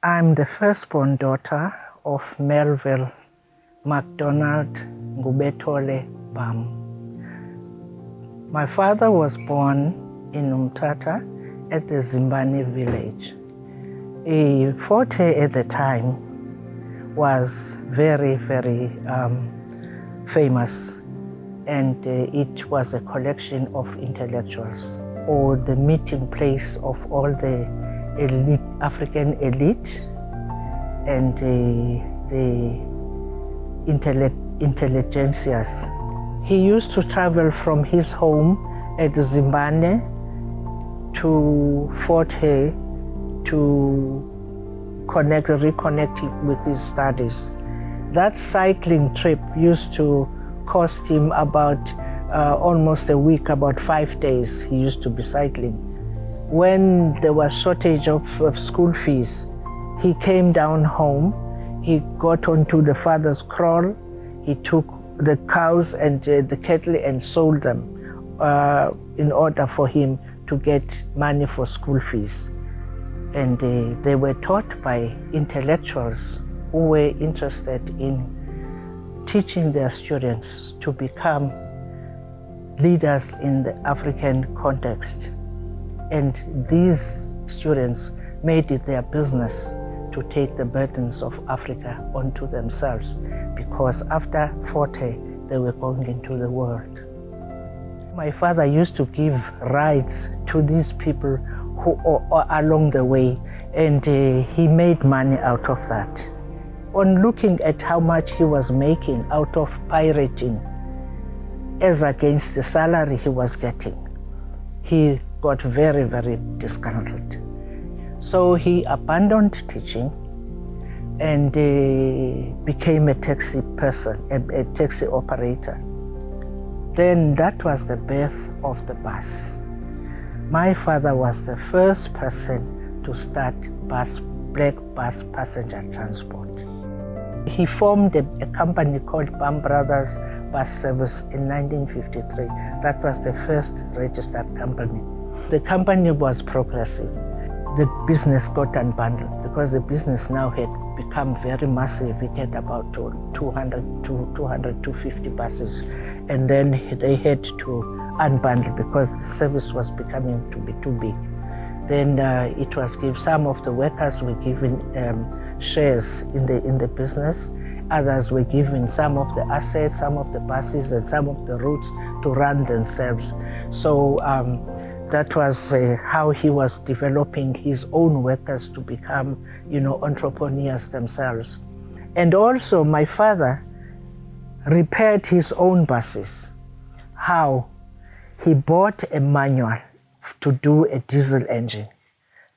I'm the firstborn daughter of Melville, McDonald, Ngubethole 𝗏𝗏. My father was born in Mthatha at the 𝗙𝗲𝗺𝗏 village. Fort Hare at the time was very, very famous, and it was a collection of intellectuals, or the meeting place of all the elite, African elite and the intelligentsias. He used to travel from his home at 𝗙𝗲𝗺𝗏 to Fort Hare to reconnect with his studies. That cycling trip used to cost him about almost a week, about 5 days he used to be cycling. When there was shortage of school fees, he came down home, he got onto the father's kraal, he took the cows and the cattle and sold them in order for him to get money for school fees. And they were taught by intellectuals who were interested in teaching their students to become leaders in the African context. And these students made it their business to take the burdens of Africa onto themselves, because after Fort Hare, they were going into the world. My father used to give rides to these people who along the way, and he made money out of that. On looking at how much he was making out of pirating as against the salary he was getting, he got very, very disgruntled. So he abandoned teaching and became a taxi person, a taxi operator. Then that was the birth of the bus. My father was the first person to start black bus passenger transport. He formed a company called 𝗏𝗏 Brothers Bus Service in 1953. That was the first registered company. The company was progressive. The business got unbundled because the business now had become very massive. It had about 250 buses. And then they had to unbundle because the service was becoming to be too big. Then it was given, some of the workers were given shares in the business. Others were given some of the assets, some of the buses, and some of the routes to run themselves. So that was how he was developing his own workers to become, entrepreneurs themselves. And also my father repaired his own buses. How? He bought a manual to do a diesel engine,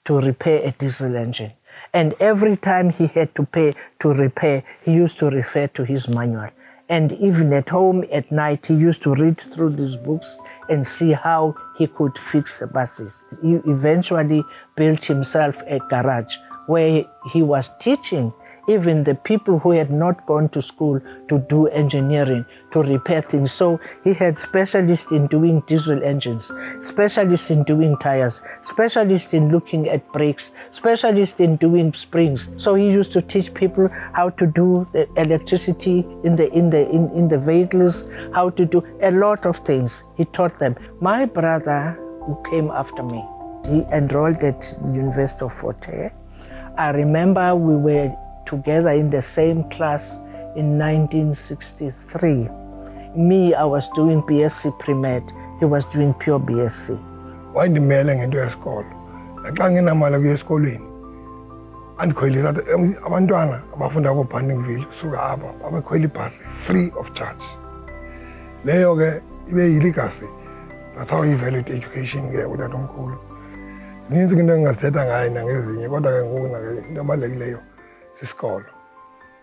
to repair a diesel engine. And every time he had to pay to repair, he used to refer to his manual. And even at home at night, he used to read through these books and see how he could fix the buses. He eventually built himself a garage where he was teaching even the people who had not gone to school to do engineering, to repair things. So he had specialists in doing diesel engines, specialists in doing tires, specialists in looking at brakes, specialists in doing springs. So he used to teach people how to do the electricity in the vehicles, how to do a lot of things. He taught them. My brother, who came after me, he enrolled at the University of Fort Hare. I remember we were together in the same class in 1963. Me, I was doing BSc pre-med. He was doing pure BSc. Wayindimele ngento yesikolo. Naxa nginamali ukuya esikolweni, andikhwelisa abantwana abafunda ko-Banningville kusuka apha babekhwela ibhasi free of charge. Leyo ke ibe yi-legacy. That's how he valued education ke utatomkhulu. Zininzi into engingazithetha ngayo nangezinye, kodwa ke ngoku into ebalulekileyo sisikolo.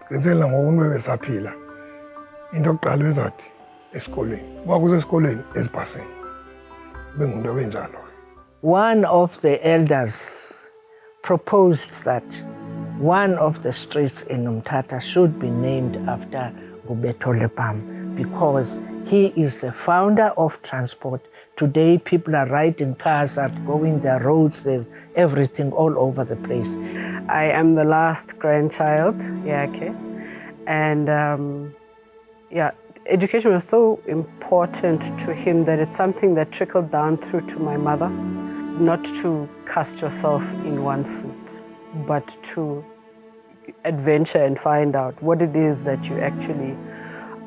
Qinisela ngoku umntu bebesaphila, into yokuqala bezathi esikolweni. Uba kusesikolweni ezibhasini, ube ngumuntu obenjalo. One of the elders proposed that one of the streets in Mthatha should be named after Ngubethole 𝗏𝗏 because he is the founder of transport. Today, people are riding cars, are going their roads, there's everything all over the place. I am the last grandchild, and education was so important to him that it's something that trickled down through to my mother. Not to cast yourself in one suit, but to adventure and find out what it is that you actually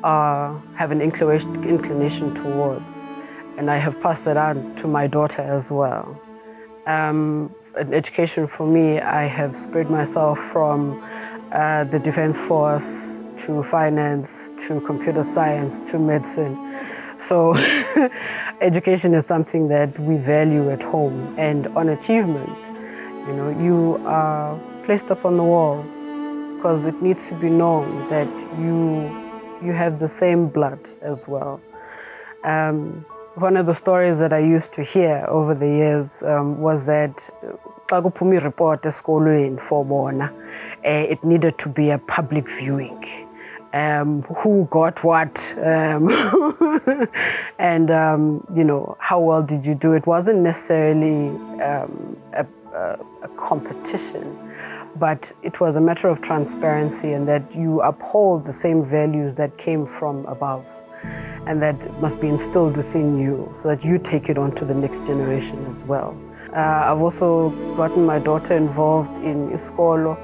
have an inclination towards. And I have passed that on to my daughter as well. In education for me, I have spread myself from the Defense Force to finance, to computer science, to medicine. So education is something that we value at home. And on achievement, you are placed up on the walls because it needs to be known that you have the same blood as well. One of the stories that I used to hear over the years was that 𝗥𝗲𝗺𝗵𝗴 report esikolweni for bona, it needed to be a public viewing. Who got what, and how well did you do? It wasn't necessarily a competition, but it was a matter of transparency and that you uphold the same values that came from above, and that must be instilled within you so that you take it on to the next generation as well. I've also gotten my daughter involved in isikolo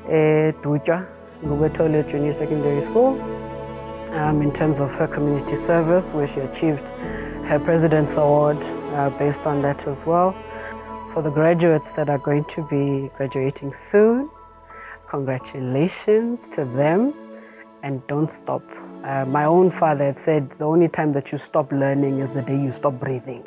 𝗥𝗲𝗺𝗵𝗴 Ngubethole Junior Secondary School, in terms of her community service, where she achieved her President's Award based on that as well. For the graduates that are going to be graduating soon, congratulations to them, and don't stop. My own father had said the only time that you stop learning is the day you stop breathing.